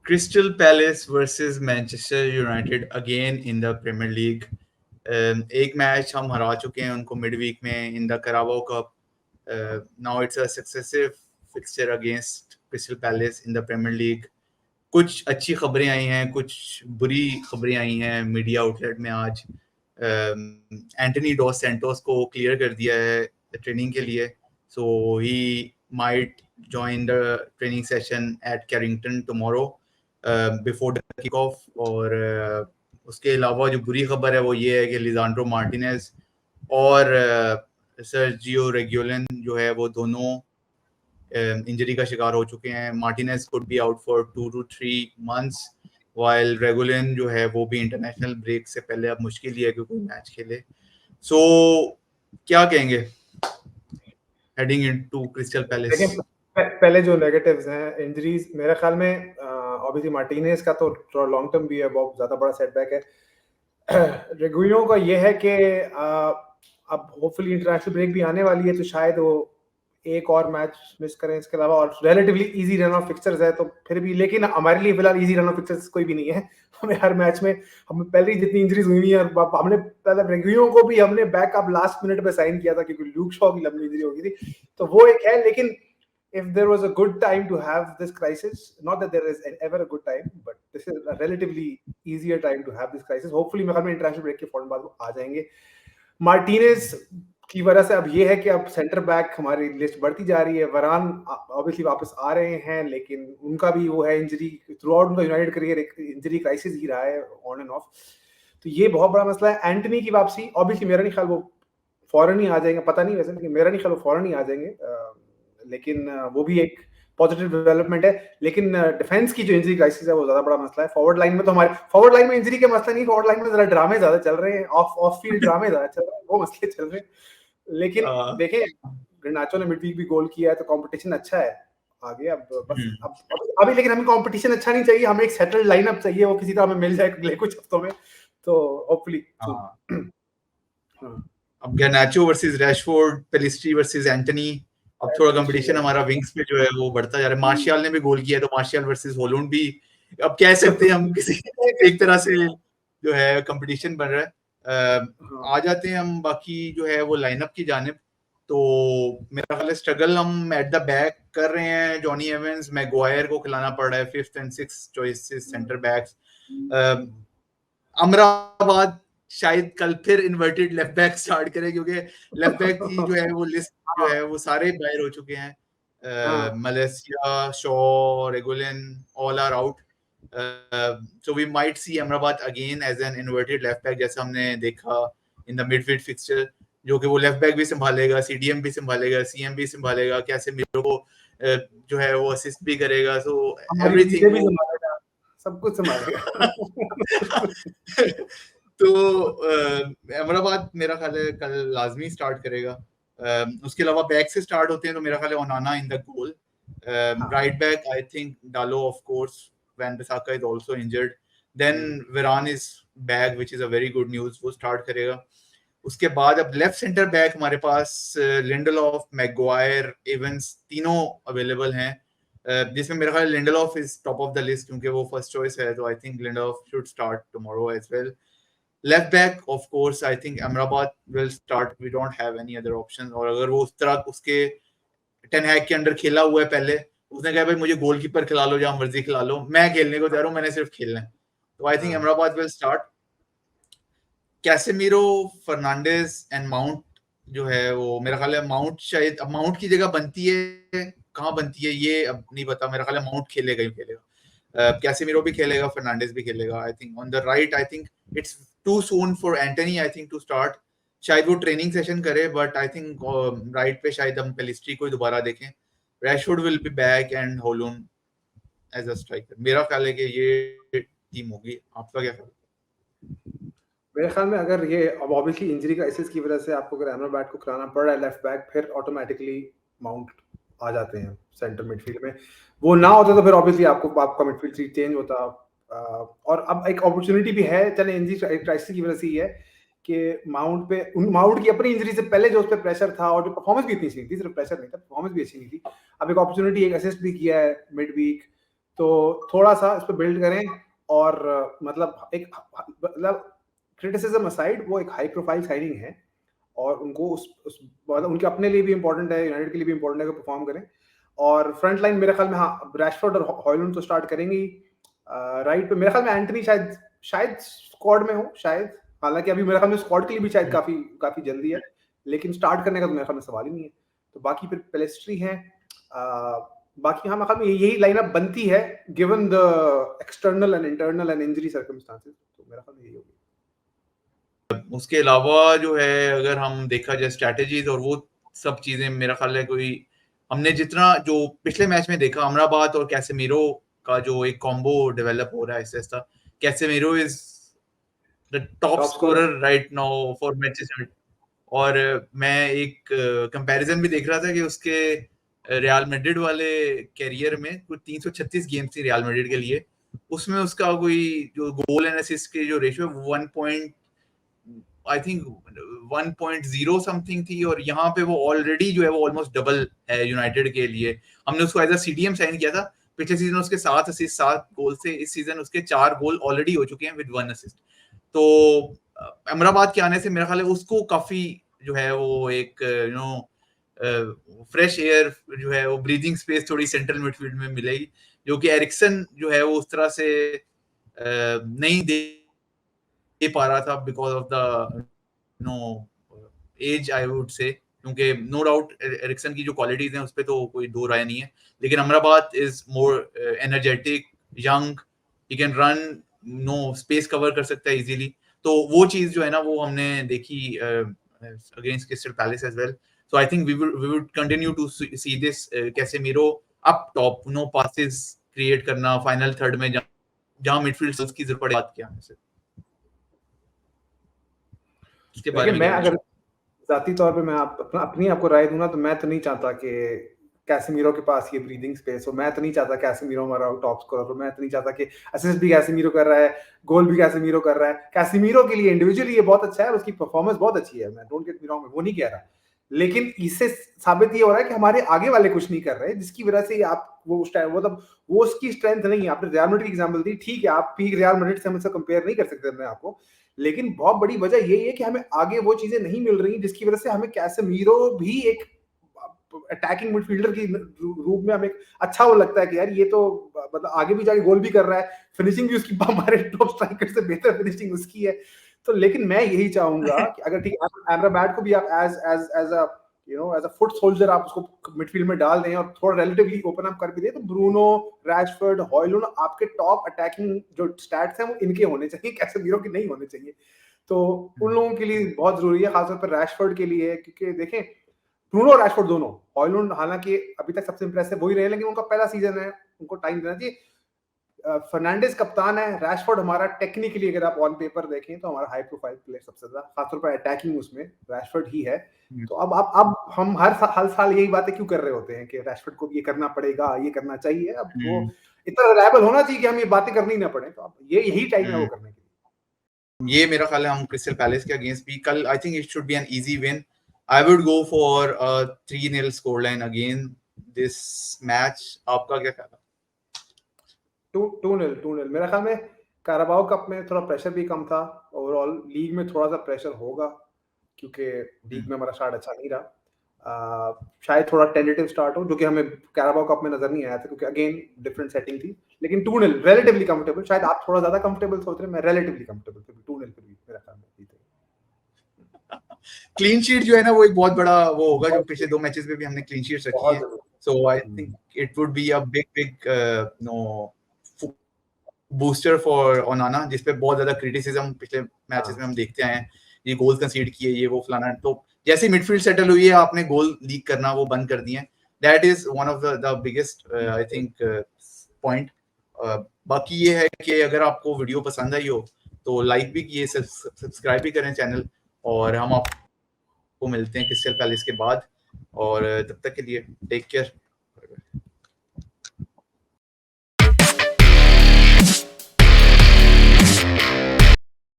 Crystal Palace versus Manchester United again in the Premier League. एक match हम हरा चुके हैं उनको मिड वीक में in the Carabao Cup. Now it's a successive fixture against Crystal Palace in the Premier League. कुछ अच्छी खबरें आई हैं, कुछ बुरी खबरें आई हैं मीडिया आउटलेट में आज. एंटनी डॉस सैंटोस को क्लियर कर दिया है ट्रेनिंग के लिए, so he might join the training session at Carrington tomorrow before the kickoff. और उसके अलावा जो बुरी खबर है वो ये है कि लिजांड्रो मार्टिनेज और सर्जियो रेगुलिन जो है वो दोनों इंजरी का शिकार हो चुके हैं. Martinez could be out for 2 to 3 months, while रेगुलिन जो है वो भी इंटरनेशनल ब्रेक से पहले अब मुश्किल ही है कि कोई मैच खेले. सो क्या कहेंगे हेडिंग इनटू क्रिस्टल पैलेस? पहले जो नेगेटिव्स हैं इंजरीज, मेरे ख्याल में ऑब्वियसली मार्टिनेज का तो लॉन्ग टर्म भी है, बहुत ज्यादा बड़ा सेटबैक है. रेगुइनो का ये है कि अब होपफुली इंटरनेशनल ब्रेक भी आने वाली है तो शायद वो एक और मैच मिस करें. इसके अलावा और relatively easy run of fixtures है तो फिर भी, लेकिन हमारे लिए फिलहाल इजी रन ऑफ फिक्सचर्स कोई भी नहीं है. हमें हर मैच में हमें पहले ही जितनी इंजरीज हुई है, और हमने पहले रेगुइनो को भी हमने बैकअप लास्ट मिनट पे साइन किया था क्योंकि ल्यूक शॉ की लंबी इंजरी हो गई थी, तो वो एक है. लेकिन if there was a good time to have this crisis, not that there is ever a good time, but this is a relatively easier time to have this crisis. Hopefully मैं में इंटरनेशनल ब्रेक के फौरन बाद आ जाएंगे. Martinez की वजह से अब ये है कि अब सेंटर बैक हमारी लिस्ट बढ़ती जा रही है. वरान ऑब्वियसली वापस आ रहे हैं, लेकिन उनका भी वो है इंजरी, थ्रू आउट उनका यूनाइटेड करियर एक इंजरी क्राइसिस ही रहा है ऑन एंड ऑफ, तो ये बहुत बड़ा मसला है. एंटनी की वापसी, ऑब्वियसली मेरा नहीं ख्याल वो फौरन ही आ जाएंगे, पता नहीं वैसे, लेकिन मेरा नहीं ख्याल वो फौरन ही आ जाएंगे, लेकिन वो भी एक पॉजिटिव डेवलपमेंट है. लेकिन डिफेंस की जो इंजरी क्राइसिस है वो ज्यादा बड़ा मसला है. फॉरवर्ड लाइन में तो हमारे फॉरवर्ड लाइन में इंजरी के मसला नहीं, फॉरवर्ड लाइन में जरा ड्रामे ज्यादा चल रहे हैं, ऑफ फील्ड ड्रामे ज्यादा चल रहे हैं, वो मसले चल रहे हैं. लेकिन देखें, गर्नाचो ने मिडवीक भी गोल किया है तो कंपटीशन अच्छा है आगे. अब बस अभी लेकिन हमें कंपटीशन अच्छा नहीं चाहिए, हमें एक सेटल्ड लाइनअप चाहिए, वो किसी तरह हमें मिल जाए अगले कुछ हफ्तों में, तो होपफुली. अब Garnacho versus Rashford, Pelistri versus Antony. अब थोड़ा कंपटीशन हमारा विंग्स पे जो है वो बढ़ता जा रहा है. मार्शियल ने भी गोल किया तो मार्शियल वर्सेस हॉलैंड भी अब कह सकते हैं हम किसी एक तरह से जो है कंपटीशन बन रहा है. आ जाते हैं हम बाकी जो है वो लाइनअप की जानिब. तो मेरा ख्याल है स्ट्रगल हम एट द बैक कर रहे हैं. जॉनी एवंस, मैगवायर को खिलाना पड़ रहा है, 5th and 6th choices center backs. Amrabat शायद कल फिर इन्वर्टेड लेफ्ट बैक स्टार्ट करे क्योंकि लेफ्ट बैक की जो है वो लिस्ट जो है वो सारे बाहर हो चुके हैं. Malacia, Shaw, Reguilon all are out. So we might see Amrabat again as an inverted left back, जैसा हमने देखा इन द मिडफील्ड फिक्सचर, जो कि वो लेफ्ट बैक भी संभालेगा, सीडीएम भी संभालेगा, सीएम भी संभालेगा, कैसे मिरो को जो है वो असिस्ट भी करेगा. सो एवरीथिंग सब कुछ संभालेगा. तो अमराबाद मेरा ख्याल है कल लाजमी स्टार्ट करेगा. उसके अलावा बैक से स्टार्ट होते हैं तो मेरा ख्याल है Onana in the goal. Right back I think Dalot, of course Van Bissaka is also injured. Then Varane is back which is a very good news, वो स्टार्ट करेगा. उसके बाद अब लेफ्ट सेंटर बैक हमारे पास लिंडलॉफ, मैगवायर, एवंस तीनों available हैं, जिसमें मेरा ख्याल Lindelof is top of the list क्योंकि वो फर्स्ट चॉइस है. तो I think Lindelof should start tomorrow as well. Left back, of course, I think Amrabat will start. We don't have any other options. और अगर वो उस तरह उसके टेन हैग के अंडर खेला हुआ है पहले, उसने कहा भाई मुझे गोलकीपर खिला लो, जहाँ मर्जी खिला लो, मैं खेलने को तैयार हूँ, मैंने सिर्फ खेलना है. तो I think Amrabat will start. Casemiro, Fernandes and Mount जो है वो मेरा ख्याल है माउंट शायद अब माउंट की जगह बनती है, कहाँ बनती है ये अब नहीं पता. मेरा ख्याल है माउंट खेलेगा ही खेलेगा. कैसेमीरो भी खेलेगा, फर्नांडिस भी खेलेगा. I think on the right I think it's too soon for Anthony I think to start. शायद वो ट्रेनिंग सेशन करे, बट आई थिंक राइट पे शायद हम पेलिस्ट्री को दोबारा देखें. Rashford will be back and Hojlund as a striker. मेरा ख्याल है कि ये टीम होगी. आपका क्या ख्याल है? मेरे ख्याल में अगर ये अब ऑब्वियसली इंजरी क्राइसिस की वजह से आपको अगर अमराबाद को खिलाना पड़ रहा है लेफ्ट बैक, फिर ऑटोमेटिकली माउंट आ जाते हैं सेंटर मिडफील्ड में. वो ना होता तो फिर ऑब्वियसली आपका मिडफील्ड चेंज होता. और अब एक अपॉर्चुनिटी भी है, चले इंजरी क्राइसिस की वजह से ही है कि माउंट की अपनी इंजरी से पहले जो उस पर प्रेशर था और जो परफॉर्मेंस भी इतनी अच्छी थी, सिर्फ प्रेशर नहीं था, परफॉर्मेंस भी अच्छी नहीं थी. अब एक अपॉर्चुनिटी, एक असिस्ट भी किया है मिड वीक, तो थोड़ा सा इस पे बिल्ड करें और मतलब क्रिटिसिज्म असाइड वो एक हाई प्रोफाइल साइनिंग है और उनको उस मतलब उनके अपने लिए भी इंपॉर्टेंट है, यूनाइटेड के लिए भी इंपॉर्टेंट है कि परफॉर्म करें। और फ्रंट लाइन मेरे ख्याल में हाँ रैशफोर्ड और हॉयलैंड तो स्टार्ट करेंगे ही। राइट पे मेरे ख्याल में एंटनी शायद स्क्वाड में हो शायद, हालांकि अभी मेरे ख्याल में स्क्वाड के लिए भी शायद काफी जल्दी है, लेकिन स्टार्ट करने का तो मेरे ख्याल में सवाल ही नहीं है। तो बाकी फिर पेलेस्ट्री है, बाकी हाँ मेरे ख्याल में यही लाइनअप बनती है given the external and internal and injury circumstances. तो मेरा ख्याल में यही होगी। उसके अलावा जो है अगर हम देखा जाए स्ट्रैटेजीज और वो सब चीजें, मेरा ख्याल है कोई हमने जितना जो पिछले मैच में देखा अमराबाद और कैसेमीरो का जो एक कॉम्बो डेवलप हो रहा है ऐसा, Casemiro is the top scorer right now for matches. और मैं एक कंपैरिजन भी देख रहा था कि उसके रियल मैड्रिड वाले कैरियर में कुछ 336 गेम्स थी रियल मैड्रिड के लिए, उसमें उसका कोई जो गोल एंड असिस्ट की जो रेशियो है 1.0 समथिंग थी, और यहाँ पे वो ऑलरेडी जो है वो ऑलमोस्ट डबल है यूनाइटेड के लिए। हमने उसको एज अ सीडीएम साइन किया था, पिछले सीजन उसके 7 असिस्ट 7 गोल से, इस सीजन उसके 4 गोल ऑलरेडी हो चुके हैं विद 1 असिस्ट। तो अमराबाद के आने से मेरा ख्याल है उसको काफी जो है वो एक फ्रेश एयर जो है वो ब्रीदिंग स्पेस थोड़ी सेंट्रल मिडफील्ड में मिलेगी, जो कि एरिक्सन जो है वो उस तरह से नहीं दे पा रहा था because of the as I would say, क्योंकि नो डाउट एरिक्सन की जो क्वालिटीज हैं उस पर तो कोई दो राय नहीं है, लेकिन Amrabad is more energetic, young, he can run, space cover कर सकता है इजीली। तो वो चीज जो है ना वो हमने देखी against Crystal Palace as well. So I think we would continue to see this Casemiro up top, passes create करना फाइनल थर्ड में जहां मिडफील्ड की जरूरत पड़े के आने से। इसके बारे में मैं अगर जाती तौर पे मैं अपनी आपको राय दूं ना, तो मैं तो नहीं चाहता कि कैसेमीरो के पास ये ब्रीदिंग स्पेस हो। मैं तो नहीं चाहता कैसेमीरो हमारा टॉप स्कोरर हो। मैं तो नहीं चाहता कि असिस्ट भी कैसेमीरो कर रहा है, गोल भी कैसेमीरो कर रहा है। कैसेमीरो के लिए इंडिविजुअली ये बहुत अच्छा है और उसकी परफॉर्मेंस बहुत अच्छी है, मैं डोंट गेट मी रॉन्ग, वो नहीं कह रहा, लेकिन इससे साबित ये हो रहा है कि हमारे आगे वाले कुछ नहीं कर रहे, जिसकी वजह से आप वो उसकी स्ट्रेंथ नहीं है। आपने रियल मैड्रिड की एग्जांपल दी, ठीक है, आप पीक रियल मैड्रिड से हमसे कंपेयर नहीं कर सकते मैं आपको, लेकिन बहुत बड़ी वजह यही है कि हमें आगे वो चीजें नहीं मिल रही, जिसकी वजह से हमें कैसेमीरो भी एक अटैकिंग मिडफील्डर की रूप में हमें अच्छा वो लगता है कि यार ये तो मतलब आगे भी जाके गोल भी कर रहा है, फिनिशिंग भी उसकी हमारे टॉप स्ट्राइकर से बेहतर फिनिशिंग उसकी है। तो लेकिन मैं यही चाहूंगा कि अगर ठीक है एमराबाद को भी आप एज अ फुट सोल्जर आप उसको मिडफील्ड में डाल दें और थोड़ा रिलेटिवली ओपन अप कर भी दें, तो ब्रूनो, रैशफोर्ड, हॉयलैंड आपके टॉप अटैकिंग जो स्टैट्स हैं वो इनके होने चाहिए, कैसेमीरो के नहीं होने चाहिए। तो उन लोगों के लिए बहुत जरूरी है, खासतौर पर रैशफोर्ड के लिए, क्योंकि देखें ब्रूनो और रैशफोर्ड दोनों, हॉयलैंड हालांकि अभी तक सबसे इंप्रेसिव वही रहे, लेकिन उनका पहला सीजन है, उनको टाइम देना चाहिए। फर्नांडिस कप्तान है, रैशफोर्ड हमारा टेक्निकली अगर आप ऑन पेपर देखें तो हमारा हाई प्रोफाइल प्लेयर सबसे ज्यादा, खासतौर पर अटैकिंग उसमें रैशफोर्ड ही है। तो अब हम हर साल यही बातें क्यों कर रहे होते हैं कि रैशफोर्ड को ये करना पड़ेगा, ये करना चाहिए। अब वो इतना रिलायबल होना चाहिए कि हम ये बातें करनी ना पड़े, तो अब यही टाइम है वो करने के लिए। ये मेरा ख्याल है हम क्रिस्टल पैलेस के अगेंस्ट भी कल, आई think it should be an easy win. I would go for 3-0 score line again this match. आपका क्या ख्याल है? 2-0 मेरा ख्याल में काराबाओ कप में थोड़ा प्रेशर भी कम था, ओवरऑल लीग में थोड़ा सा प्रेशर होगा क्योंकि लीग में हमारा स्टार्ट अच्छा नहीं रहा। शायद थोड़ा टेंटेटिव स्टार्ट हो, जो कि हमें काराबाओ कप में नजर नहीं आया था, क्योंकि अगेन डिफरेंट सेटिंग थी। लेकिन 2-0 रिलेटिवली कंफर्टेबल, शायद आप थोड़ा ज्यादा कंफर्टेबल सोच रहे हैं, मैं रिलेटिवली कंफर्टेबल, 2-0 फिर भी मेरा ख्याल में क्लीन शीट जो है ना वो एक बहुत बड़ा वो होगा, जो पिछले 2 मैचेस में भी हमने क्लीन शीट रखी है। So I think it would be a big booster for Onana, जिसपे बहुत ज्यादा क्रिटिसिज्म पिछले मैचेस में हम देखते आए हैं, ये गोल कंसीड किए, ये वो फलाना। तो जैसे मिडफील्ड सेटल हुई है, आपने गोल लीक करना वो बंद कर दिए हैं। That is one of the biggest I think point. बाकी ये है कि अगर आपको वीडियो पसंद आई हो तो लाइक भी कीजिए, सब्सक्राइब भी करें चैनल, और हम आपको मिलते हैं क्रिस्टल पैलेस के बाद, और तब तक के लिए टेक केयर।